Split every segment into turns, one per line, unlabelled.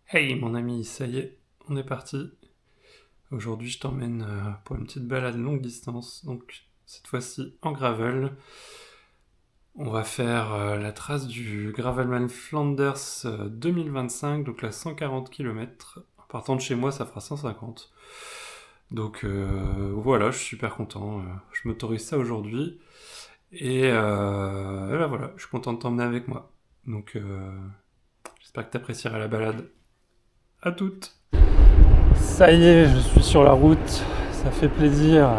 Hey mon ami, ça y est, on est parti. Aujourd'hui je t'emmène pour une petite balade longue distance, donc cette fois-ci en gravel. On va faire la trace du Gravelman Flanders 2025, donc là 140 km. En partant de chez moi ça fera 150. Donc voilà, je suis super content, je m'autorise ça aujourd'hui. Et là voilà, je suis content de t'emmener avec moi. Donc j'espère que tu apprécieras la balade. À toutes. Ça y est, je suis sur la route, ça fait plaisir.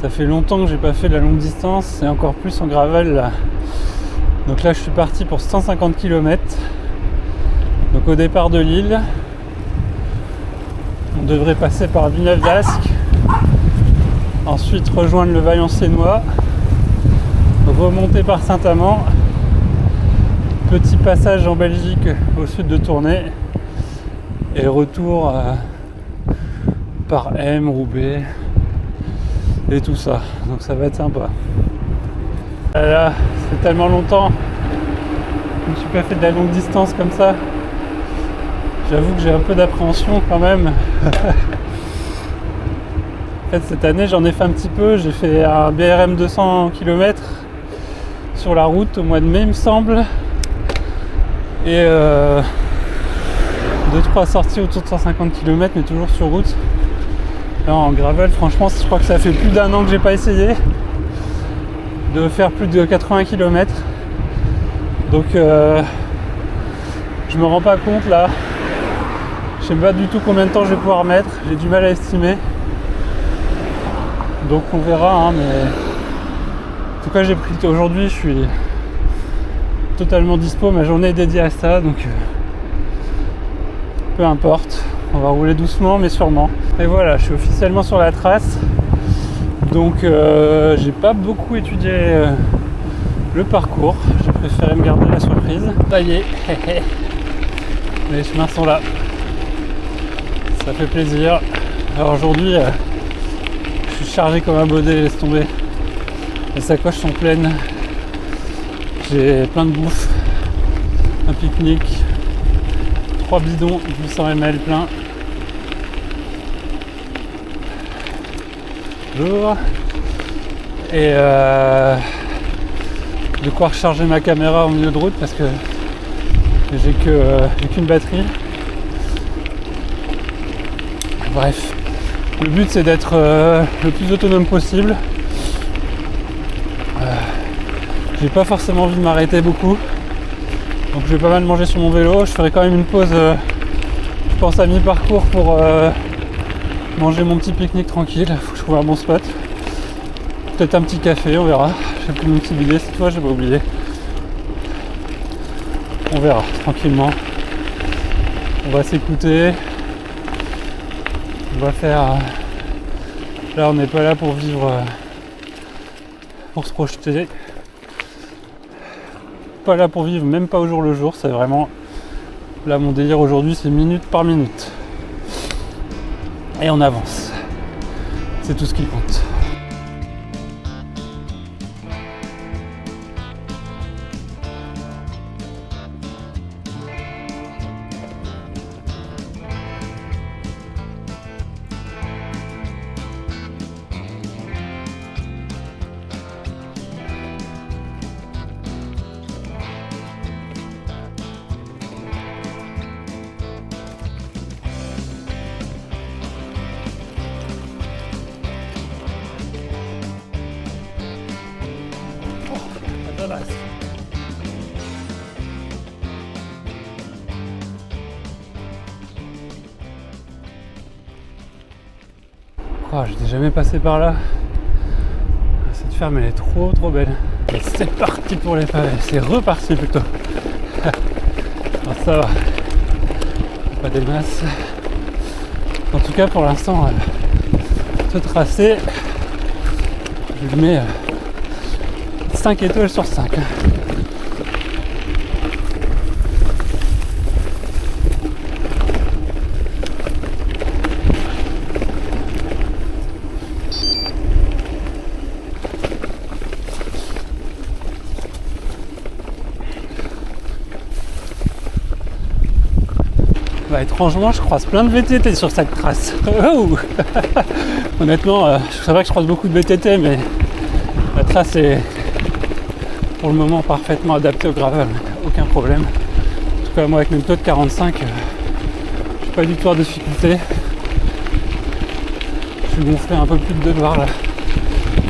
Ça fait longtemps que j'ai pas fait de la longue distance et encore plus en gravel là. Donc là je suis parti pour 150 km. Donc au départ de Lille, on devrait passer par Villeneuve d'Ascq, ensuite rejoindre le Vaillant-Sénois, remonter par Saint-Amand, petit passage en Belgique au sud de Tournai et retour par M, Roubaix et tout ça. Donc ça va être sympa. Là, c'est tellement longtemps que je ne suis pas fait de la longue distance comme ça. J'avoue que j'ai un peu d'appréhension quand même. En fait, cette année, j'en ai fait un petit peu. J'ai fait un BRM 200 km sur la route au mois de mai, il me semble. Et 2-3 sorties autour de 150 km, mais toujours sur route. Là, en gravel, franchement, je crois que ça fait plus d'un an que j'ai pas essayé de faire plus de 80 km. Donc, je me rends pas compte là. Je sais pas du tout combien de temps je vais pouvoir mettre. J'ai du mal à estimer. Donc, on verra. Hein, mais en tout cas, j'ai pris aujourd'hui. Je suis totalement dispo. Ma journée est dédiée à ça. Donc, peu importe. On va rouler doucement, mais sûrement. Et voilà, je suis officiellement sur la trace. Donc j'ai pas beaucoup étudié le parcours. J'ai préféré me garder la surprise. Ça y est, les chemins sont là. Ça fait plaisir. Alors aujourd'hui, je suis chargé comme un baudet, laisse tomber. Les sacoches sont pleines. J'ai plein de bouffe. Un pique-nique. 3 bidons, 800 ml plein. Et de quoi recharger ma caméra au milieu de route parce que j'ai qu'une batterie. Bref, le but c'est d'être le plus autonome possible. J'ai pas forcément envie de m'arrêter beaucoup, donc je vais pas mal manger sur mon vélo. Je ferai quand même une pause, je pense à mi-parcours pour manger mon petit pique-nique tranquille. Faut que je trouve un bon spot. Peut-être un petit café, on verra. J'ai pris mon petit billet cette fois, j'ai pas oublié. On verra tranquillement. On va s'écouter. On va faire. Là, on n'est pas là pour vivre, pour se projeter. Pas là pour vivre, même pas au jour le jour. C'est vraiment. Là, mon délire aujourd'hui, c'est minute par minute. Et on avance. C'est tout ce qui compte. Oh, j'étais jamais passé par là. Cette ferme elle est trop belle. Et c'est parti pour les pavés. C'est reparti plutôt. Alors ça va. Pas des masses. En tout cas pour l'instant, ce tracé, je lui mets 5 étoiles sur 5. Bah, étrangement, je croise plein de VTT sur cette trace. Oh honnêtement, c'est vrai que je croise beaucoup de VTT, mais la trace est pour le moment parfaitement adaptée au gravel, aucun problème. En tout cas, moi avec mes pneus de 45, je suis pas du tout en difficulté. Je suis gonflé un peu plus de 2 bars là.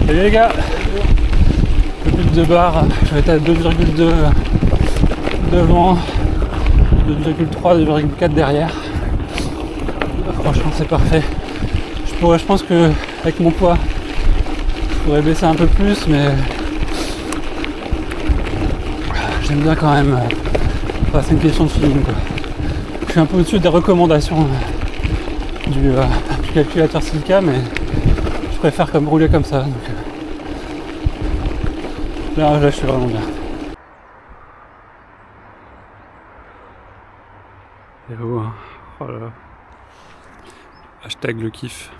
Salut les gars, un peu plus de 2 bars, je vais être à 2,2 devant, 2,3, 2,4 derrière. Franchement c'est parfait. Je pense que avec mon poids, je pourrais baisser un peu plus, mais j'aime bien quand même. Enfin, c'est une question de feeling quoi. Je suis un peu au-dessus des recommandations du calculateur Silca, mais je préfère comme rouler comme ça. Donc, là je suis vraiment bien. Et oh, hein. Oh là là. Hashtag le kiff.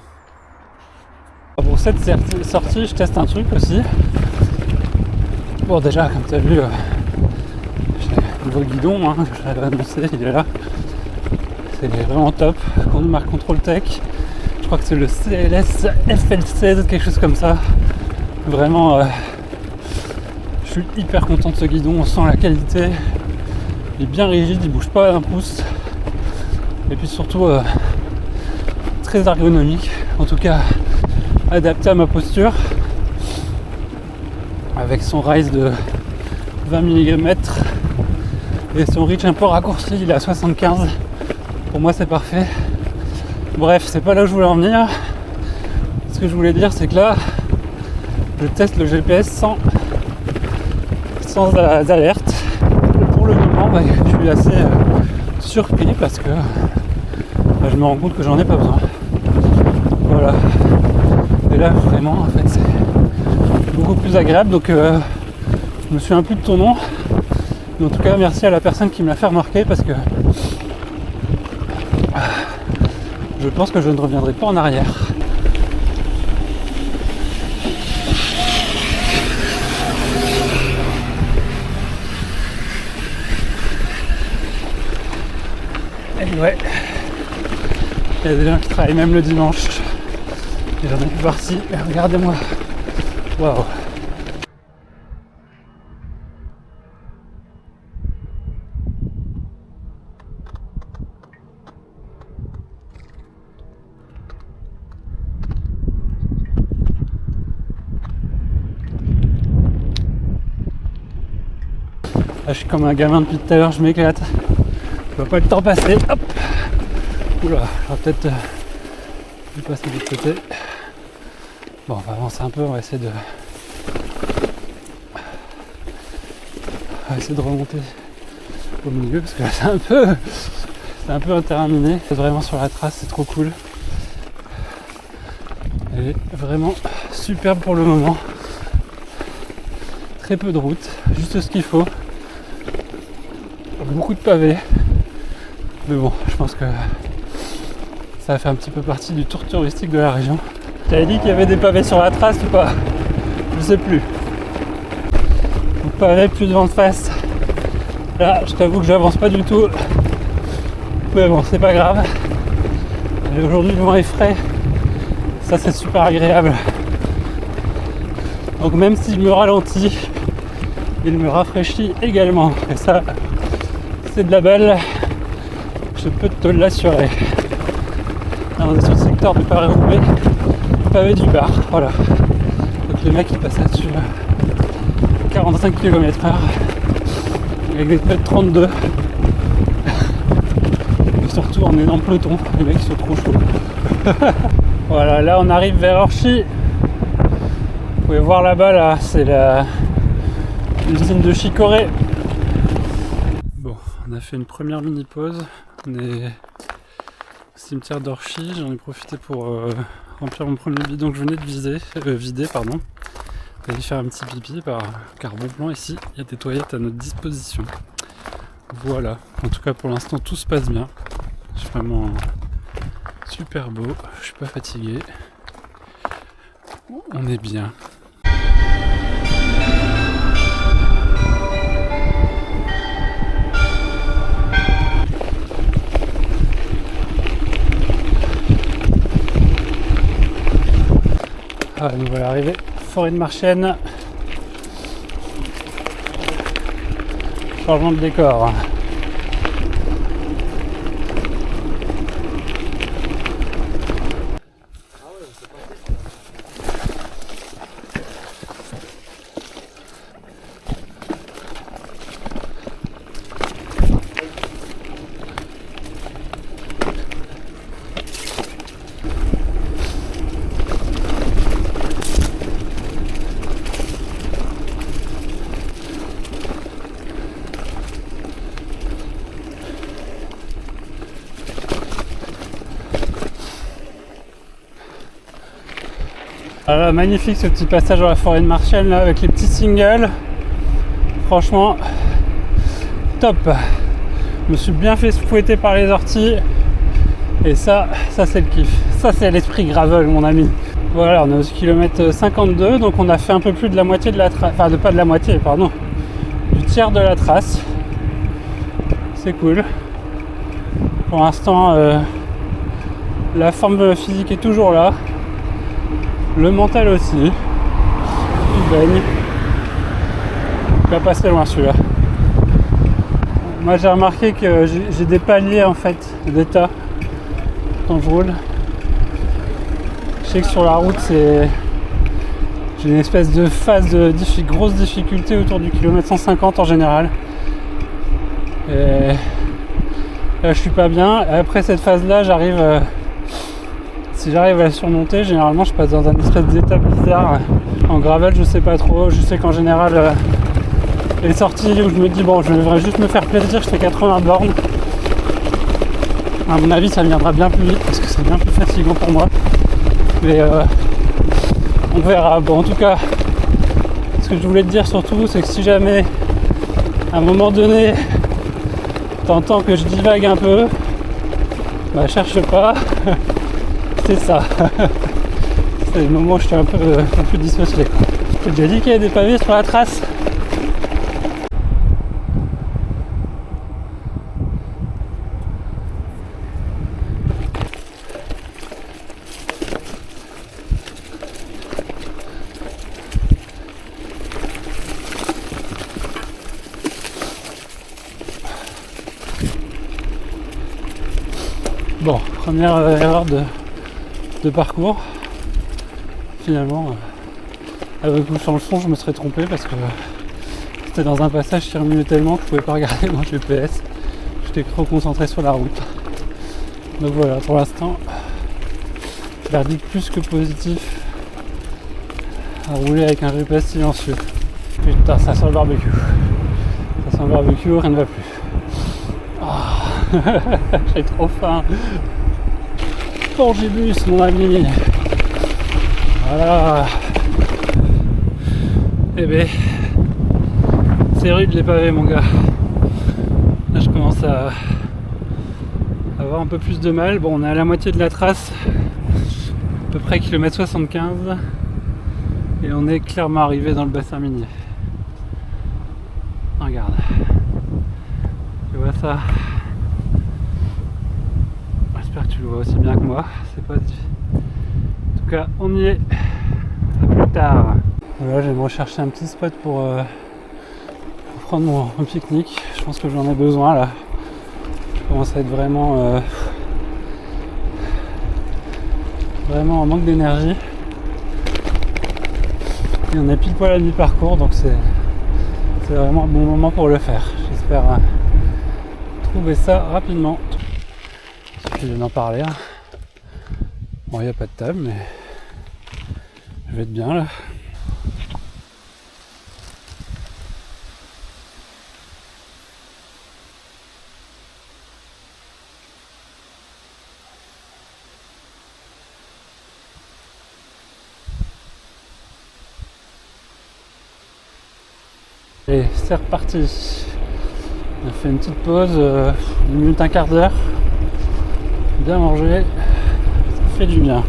Pour cette sortie, je teste un truc aussi. Bon, déjà, comme tu as vu, j'ai un nouveau guidon, hein, je l'avais annoncé, il est là. C'est vraiment top. Marque Control Tech. Je crois que c'est le CLS FL16, quelque chose comme ça. Vraiment, je suis hyper content de ce guidon. On sent la qualité. Il est bien rigide, il bouge pas d'un pouce. Et puis surtout, très ergonomique. En tout cas, adapté à ma posture. Avec son rise de 20 mm et son reach un peu raccourci, il est à 75. Pour moi c'est parfait. Bref, c'est pas là où je voulais en venir. Ce que je voulais dire, c'est que là je teste le GPS sans alerte. Pour le moment, je suis assez surpris parce que je me rends compte que j'en ai pas besoin. Voilà. Et là vraiment en fait c'est beaucoup plus agréable, donc je me souviens plus de ton nom. Mais en tout cas merci à la personne qui me l'a fait remarquer, parce que je pense que je ne reviendrai pas en arrière. Et ouais, il y a des gens qui travaillent même le dimanche. Et j'en ai plus partie. Regardez-moi. Waouh. Là, je suis comme un gamin depuis tout à l'heure, je m'éclate. Je vois pas le temps passer. Hop. Oula, j'aurais peut-être dû passer de l'autre côté. Bon, on va avancer un peu, on va essayer de remonter au milieu, parce que là c'est un peu interminé. C'est vraiment sur la trace, c'est trop cool. Elle est vraiment superbe pour le moment. Très peu de route, juste ce qu'il faut. Beaucoup de pavés. Mais bon, je pense que ça fait un petit peu partie du tour touristique de la région. T'avais dit qu'il y avait des pavés sur la trace ou pas? Je sais plus. Donc pavé plus de vent de face. Là, je t'avoue que j'avance pas du tout. Mais bon, c'est pas grave. Et aujourd'hui, le vent est frais. Ça, c'est super agréable. Donc même s'il me ralentit, il me rafraîchit également. Et ça, c'est de la balle. Je peux te l'assurer. On est sur le secteur de Paris-Roubaix, pavé du bar, voilà. Donc les mecs ils passent là-dessus 45 km/h avec des pneus de 32. Et surtout on est dans le peloton, les mecs sont trop chauds. Voilà, là on arrive vers Orchy. Vous pouvez voir là-bas, là, c'est l'usine de Chicorée. Bon, on a fait une première mini pause. On est au cimetière d'Orchy, j'en ai profité pour remplir mon premier bidon que je venais de vider. Aller faire un petit pipi, car bon plan ici, il y a des toilettes à notre disposition. Voilà, en tout cas pour l'instant tout se passe bien. C'est vraiment super beau, je suis pas fatigué. On est bien. Ah, nous voilà arrivés, forêt de Marchiennes. Changement de décor. Voilà, magnifique ce petit passage dans la forêt de Marchiennes là avec les petits singles. Franchement, top. Je me suis bien fait fouetter par les orties. Et ça c'est le kiff. Ça c'est l'esprit gravel mon ami. Voilà, on est au kilomètre 52, donc on a fait un peu plus de la moitié de la trace. Enfin, pas de la moitié, pardon. Du tiers de la trace. C'est cool. Pour l'instant, la forme physique est toujours là. Le mental aussi. Il baigne. Il va passer loin celui-là. Moi j'ai remarqué que j'ai des paliers en fait d'état quand je roule. Je sais que sur la route j'ai une espèce de phase de grosse difficulté autour du kilomètre 150 en général. Et là je suis pas bien. Et après cette phase là si j'arrive à la surmonter, généralement je passe dans un espèce d'état bizarre. En gravel je sais pas trop, je sais qu'en général les sorties où je me dis bon je devrais juste me faire plaisir, je fais 80 bornes. À mon avis ça viendra bien plus vite parce que c'est bien plus fatigant pour moi. Mais on verra. Bon en tout cas, ce que je voulais te dire surtout c'est que si jamais à un moment donné t'entends que je divague un peu, bah cherche pas. C'est ça. C'est le moment où je suis un peu dissocié. Je t'ai déjà dit qu'il y a des pavés sur la trace. Bon, première erreur de parcours. Finalement, avec le son, je me serais trompé parce que c'était dans un passage qui remuait tellement que je pouvais pas regarder mon GPS. J'étais trop concentré sur la route. Donc voilà, pour l'instant, verdict plus que positif à rouler avec un GPS silencieux. Putain, ça sent le barbecue. Ça sent le barbecue, rien ne va plus. Oh, j'ai trop faim. Pongibus, mon ami. Voilà. Eh ben, c'est rude les pavés, mon gars. Là, je commence à avoir un peu plus de mal. Bon, on est à la moitié de la trace, à peu près kilomètre 75, et on est clairement arrivé dans le bassin minier. Regarde, tu vois ça? J'espère que tu le vois aussi bien que moi. C'est pas difficile. En tout cas, on y est. À plus tard. Voilà, je vais me rechercher un petit spot pour prendre mon pique-nique. Je pense que j'en ai besoin là. Je commence à être vraiment en manque d'énergie. Et on est pile poil à mi-parcours, donc c'est vraiment un bon moment pour le faire. J'espère trouver ça rapidement. Il suffit d'en parler. Hein. Bon, il n'y a pas de table, mais je vais être bien là. Et c'est reparti. On a fait une petite pause, 1 minute, un quart d'heure. Bien mangé, ça fait du bien.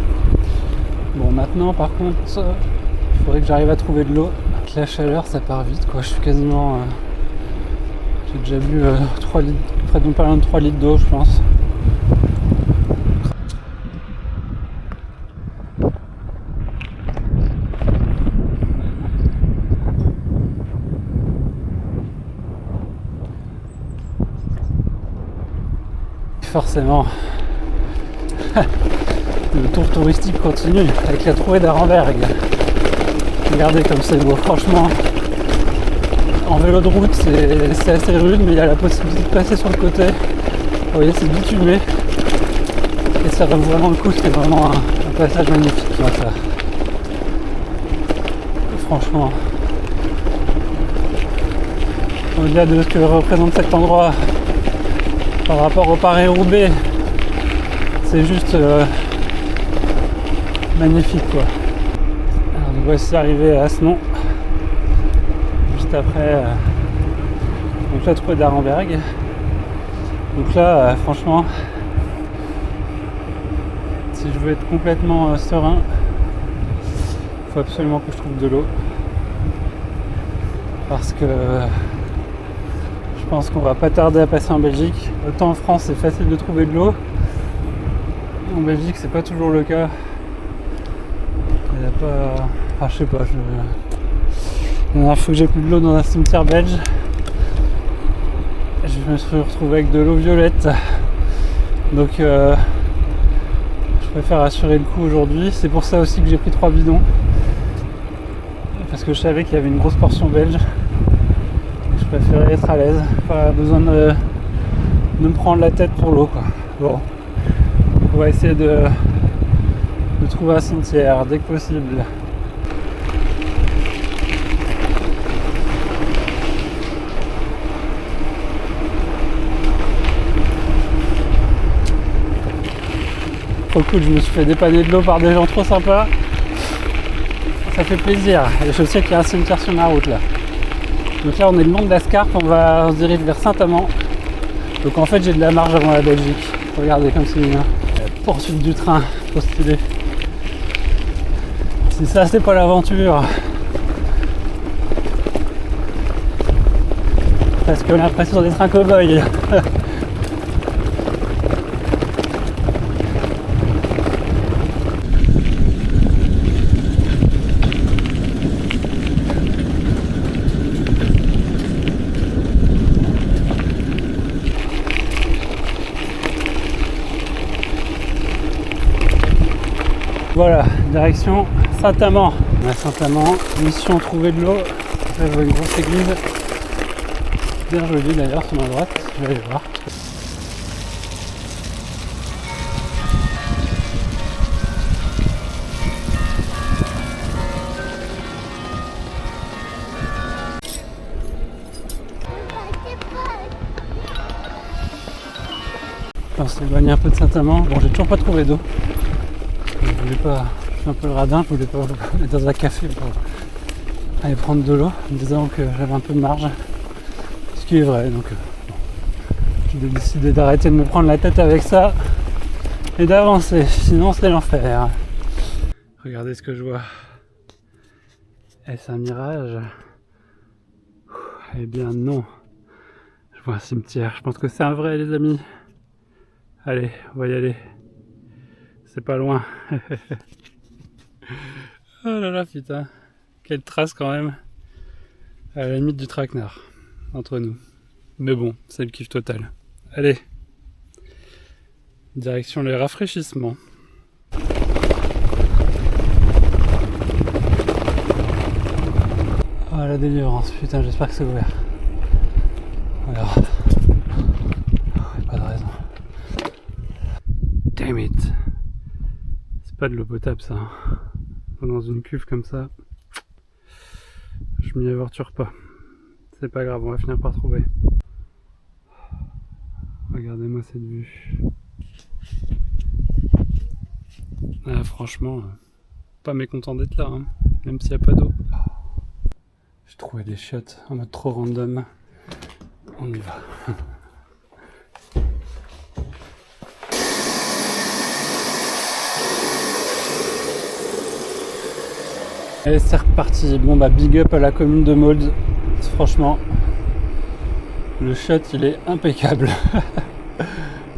Bon, maintenant par contre, il faudrait que j'arrive à trouver de l'eau. Avec la chaleur, ça part vite quoi. Je suis quasiment. J'ai déjà bu 3 litres, près de pas loin de 3 litres d'eau, je pense.
forcément, le tour touristique continue avec la trouée d'Arenberg. Regardez comme c'est beau, franchement. En vélo de route, c'est assez rude, mais il y a la possibilité de passer sur le côté. Vous voyez, c'est bitumé. Et ça vaut vraiment le coup, c'est vraiment un passage magnifique. Là, ça. Franchement, au-delà de ce que représente cet endroit par rapport au Paris-Roubaix, c'est juste magnifique quoi. Alors, nous voici arrivés à Asnon, juste après donc la trouée d'Arenberg. Donc là, franchement, si je veux être complètement serein, il faut absolument que je trouve de l'eau, parce que je pense qu'on va pas tarder à passer en Belgique. Autant en France c'est facile de trouver de l'eau, en Belgique c'est pas toujours le cas. Il n'y a pas... Ah, je sais pas, la dernière fois que j'ai plus de l'eau dans un cimetière belge, je me suis retrouvé avec de l'eau violette. Donc je préfère assurer le coup aujourd'hui. C'est pour ça aussi que j'ai pris 3 bidons, parce que je savais qu'il y avait une grosse portion belge. Je préférais être à l'aise, pas besoin de me prendre la tête pour l'eau quoi. Bon, on va essayer de trouver un cimetière dès que possible. Trop cool, je me suis fait dépanner de l'eau par des gens trop sympas. Ça fait plaisir. Et je sais qu'il y a un cimetière sur ma route là. Donc là on est le long de la Scarpe, on se dirige vers Saint-Amand. Donc en fait j'ai de la marge avant la Belgique. Regardez comme c'est une poursuite du train, trop stylé. Si ça c'est pas l'aventure. Presque l'impression d'être un cow-boy. Voilà, direction Saint-Amand. On a Saint-Amand, mission trouver de l'eau. Là je vois une grosse église, bien jolie d'ailleurs sur ma droite, je vais aller voir. On s'éloigne un peu de Saint-Amand. Bon, j'ai toujours pas trouvé d'eau. Je voulais pas, je suis un peu le radin, je voulais pas aller dans un café pour aller prendre de l'eau, en me disant que j'avais un peu de marge, ce qui est vrai. Donc bon, j'ai décidé d'arrêter de me prendre la tête avec ça et d'avancer, sinon c'est l'enfer. Regardez ce que je vois. Est-ce un mirage? Eh bien non, je vois un cimetière, je pense que c'est un vrai les amis. Allez, on va y aller. C'est pas loin. Oh là là, putain. Quelle trace quand même. À la limite du traquenard. Entre nous. Mais bon, c'est le kiff total. Allez. Direction les rafraîchissements. Oh la délivrance. Putain, j'espère que c'est ouvert. Alors. Oh, pas de raison. Damn it. Pas de l'eau potable ça, dans une cuve comme ça, je m'y aventure pas. C'est pas grave, on va finir par trouver. Regardez-moi cette vue. Ah, franchement, pas mécontent d'être là, hein, même s'il n'y a pas d'eau. J'ai trouvé des chiottes en mode trop random. On y va. Et c'est reparti. Bon bah big up à la commune de Maulde. Franchement, le shot il est impeccable.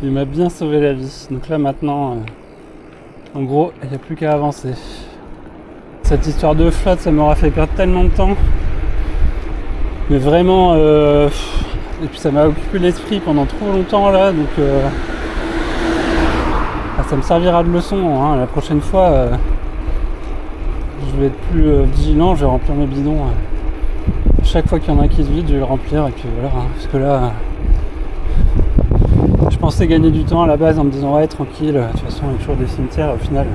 Il m'a bien sauvé la vie. Donc là maintenant, en gros, il n'y a plus qu'à avancer. Cette histoire de flotte, ça m'aura fait perdre tellement de temps. Mais vraiment, et puis ça m'a occupé l'esprit pendant trop longtemps là. Donc ça me servira de leçon, hein. La prochaine fois, je vais être plus vigilant, je vais remplir mes bidons. Chaque fois qu'il y en a qui se vide, je vais le remplir et puis voilà, hein. Parce que là, je pensais gagner du temps à la base en me disant ouais, tranquille, de toute façon il y a toujours des cimetières, au final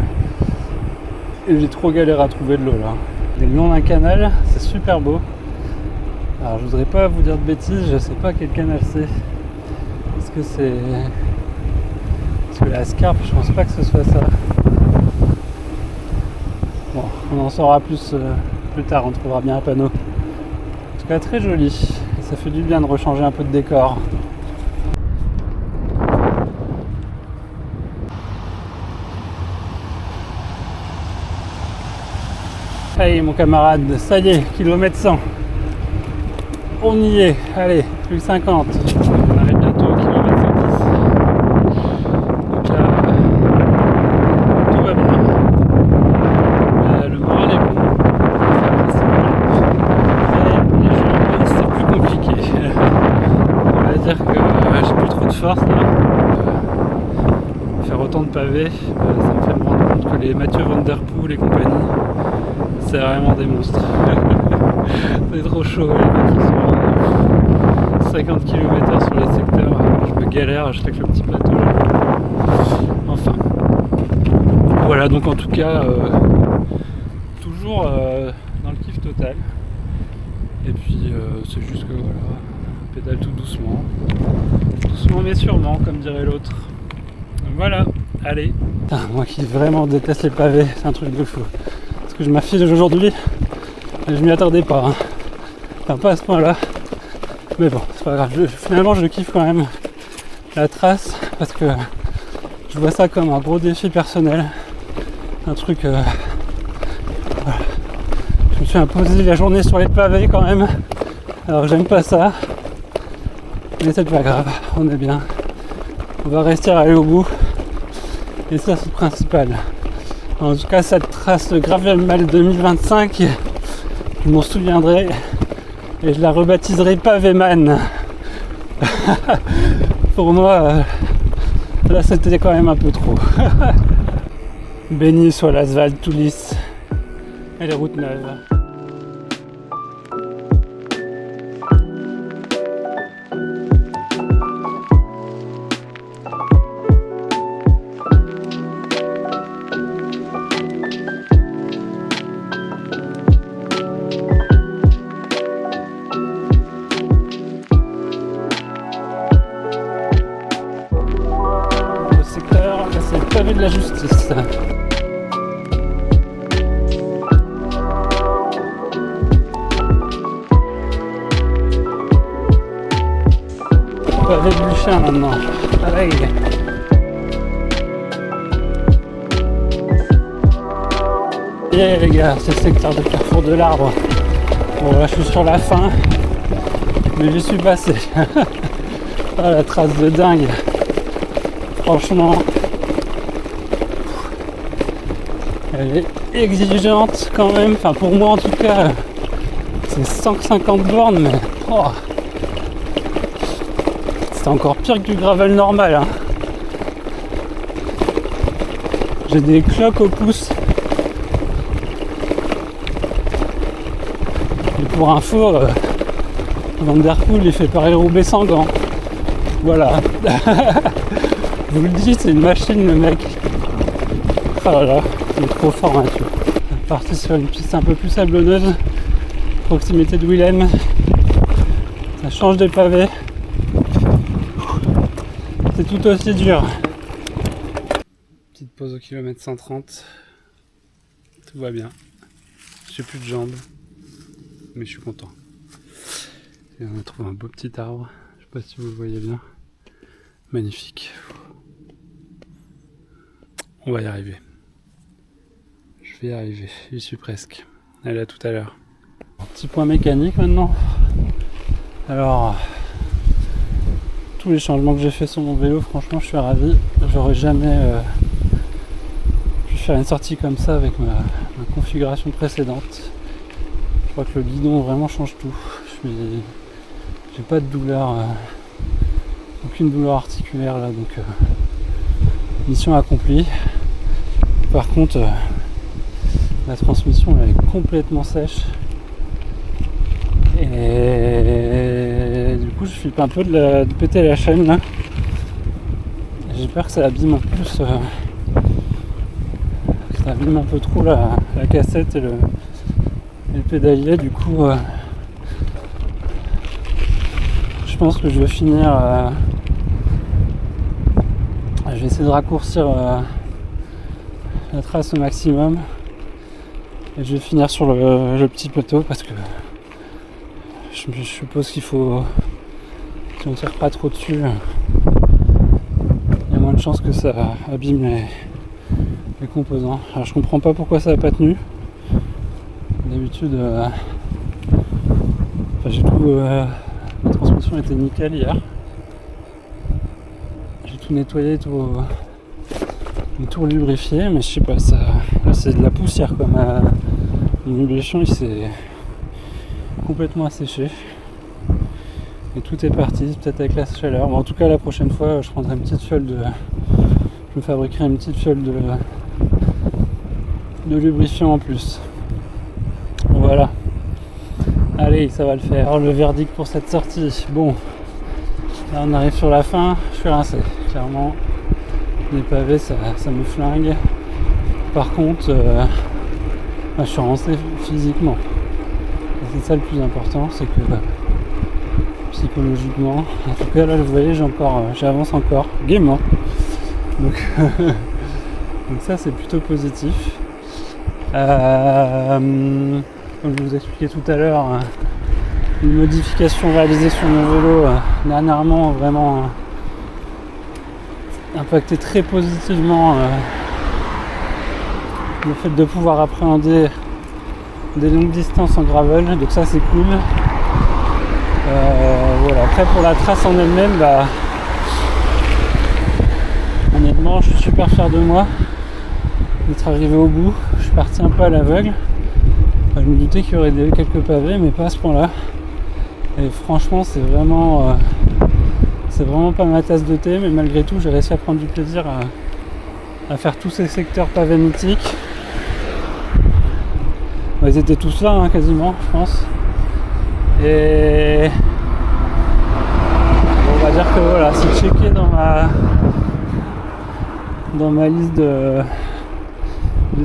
j'ai trop galéré à trouver de l'eau là. Il est le long d'un canal, c'est super beau. Alors je voudrais pas vous dire de bêtises, je sais pas quel canal c'est. Est-ce que c'est... Parce que la Scarpe, je pense pas que ce soit ça. Bon, on en saura plus plus tard, on trouvera bien un panneau. En tout cas très joli, et ça fait du bien de rechanger un peu de décor. Allez mon camarade, ça y est, kilomètre 100. On y est, allez, plus que 50. On arrive bientôt au kilomètre 110. Donc là, tout va bien. Le moral est bon. Et les jambes, c'est plus compliqué. On va dire que j'ai plus trop de force là. Faire autant de pavés, ça me fait me rendre compte que les Mathieu Van Der Poel et compagnie, c'est vraiment des monstres. C'est trop chaud, les mecs qui sont 50 km/h sur les secteurs, je me galère, je fais que le petit plateau là. Enfin. Voilà, donc en tout cas, toujours dans le kiff total. Et puis c'est juste que voilà, on pédale tout doucement. Doucement mais sûrement, comme dirait l'autre. Voilà, allez. Putain, moi qui vraiment déteste les pavés, c'est un truc de fou. Parce que je m'affiche aujourd'hui, et je m'y attendais pas. Hein. Enfin, pas à ce point-là. Mais bon, c'est pas grave. Finalement, je kiffe quand même la trace parce que je vois ça comme un gros défi personnel. Un truc. Voilà. Je me suis imposé la journée sur les pavés quand même. Alors, j'aime pas ça. Mais c'est pas grave, on est bien. On va rester à aller au bout. Et ça, c'est le principal. En tout cas, cette trace Gravelman 2025, je m'en souviendrai. Et je la rebaptiserai Pavéman. Pour moi, là c'était quand même un peu trop. Béni soit l'asphalte tout lisse et les routes neuves. De la justice. Pavé du chien maintenant. Allez. Et les gars, c'est le secteur de Carrefour de l'Arbre. Bon là je suis sur la fin, mais j'y suis passé. Ah, la trace de dingue. Franchement. Elle est exigeante quand même, enfin pour moi en tout cas, c'est 150 bornes, mais oh, c'est encore pire que du gravel normal. Hein. J'ai des cloques au pouce. Et pour info, Van Der Poel il fait Paris-Roubaix sans gants. Voilà. Je vous le dis, c'est une machine le mec. Oh là là. Il est trop fort hein, tu vois. Parti sur une piste un peu plus sablonneuse, proximité de Willem. Ça change des pavés. C'est tout aussi dur. Petite pause au kilomètre 130. Tout va bien. J'ai plus de jambes, mais je suis content. Et on a trouvé un beau petit arbre. Je sais pas si vous le voyez bien. Magnifique. On va y arriver. Je vais y arriver, j'y suis presque. Allez, à tout à l'heure. Petit point mécanique maintenant. Alors, tous les changements que j'ai fait sur mon vélo, franchement, je suis ravi. J'aurais jamais pu faire une sortie comme ça avec ma configuration précédente. Je crois que le guidon vraiment change tout. J'ai pas de douleur, aucune douleur articulaire là, donc mission accomplie. Par contre, la transmission elle est complètement sèche. Et du coup, je flippe un peu de péter la chaîne là. J'ai peur que ça abîme en plus. Ça abîme un peu trop la cassette et le pédalier. Du coup, je pense que je vais finir. Je vais essayer de raccourcir la trace au maximum. Et je vais finir sur le petit plateau parce que je suppose qu'il faut, si on tire pas trop dessus, il y a moins de chances que ça abîme les composants. Alors je comprends pas pourquoi ça n'a pas tenu. D'habitude, j'ai tout, la transmission était nickel hier. J'ai tout nettoyé, tout lubrifié, mais je sais pas, ça, là c'est de la poussière quoi. Mon lubrifiant il s'est complètement asséché et tout est parti, peut-être avec la chaleur. Bon, en tout cas la prochaine fois je prendrai une petite fiole je me fabriquerai une petite fiole de lubrifiant en plus. Voilà, allez, ça va le faire. Alors, le verdict pour cette sortie, bon, là on arrive sur la fin, je suis rincé, clairement les pavés ça me flingue. Par contre je suis rincé physiquement. Et c'est ça le plus important, c'est que psychologiquement, en tout cas là vous voyez j'avance encore gaiement. Donc ça c'est plutôt positif. Comme je vous expliquais tout à l'heure, une modification réalisée sur mon vélo dernièrement vraiment impacté très positivement le fait de pouvoir appréhender des longues distances en gravel, donc ça c'est cool. Voilà. Après pour la trace en elle-même, honnêtement je suis super fier de moi d'être arrivé au bout. Je suis parti un peu à l'aveugle. Je me doutais qu'il y aurait quelques pavés, mais pas à ce point-là. Et franchement c'est vraiment pas ma tasse de thé, mais malgré tout j'ai réussi à prendre du plaisir à faire tous ces secteurs pavés mythiques. Ils étaient tous là quasiment je pense. Et on va dire que voilà, c'est checké dans ma liste de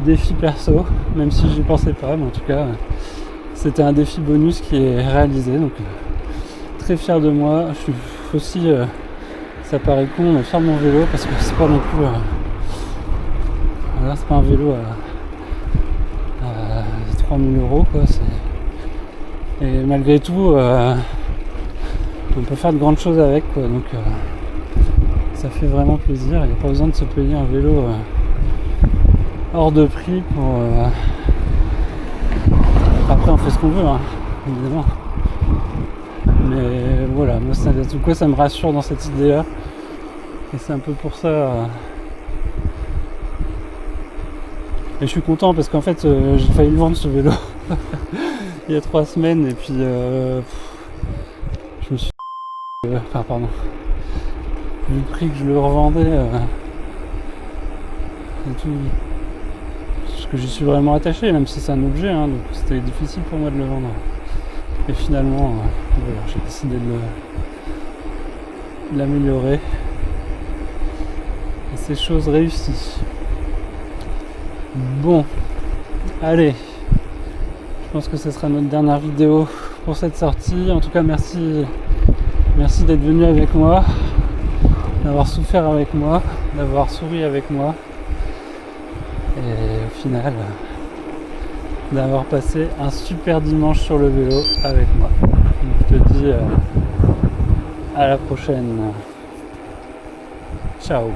défis perso, même si j'y pensais pas, mais en tout cas c'était un défi bonus qui est réalisé, donc très fier de moi. Je suis aussi, ça paraît con, mais fier de mon vélo parce que c'est pas non plus voilà, c'est pas un vélo à 3000 € quoi. Et malgré tout on peut faire de grandes choses avec quoi, donc ça fait vraiment plaisir. Il n'y a pas besoin de se payer un vélo hors de prix pour après on fait ce qu'on veut évidemment, mais voilà, moi ça me rassure dans cette idée là, et c'est un peu pour ça et je suis content parce qu'en fait j'ai failli le vendre ce vélo il y a 3 semaines, et puis je me suis pardon, vu le prix que je le revendais et tout, parce que j'y suis vraiment attaché, même si c'est un objet, donc c'était difficile pour moi de le vendre. Et finalement, voilà, j'ai décidé de l'améliorer. Et c'est chose réussie. Bon, allez, je pense que ce sera notre dernière vidéo pour cette sortie. En tout cas, merci d'être venu avec moi, d'avoir souffert avec moi, d'avoir souri avec moi, et au final d'avoir passé un super dimanche sur le vélo avec moi. Donc, je te dis à la prochaine. Ciao.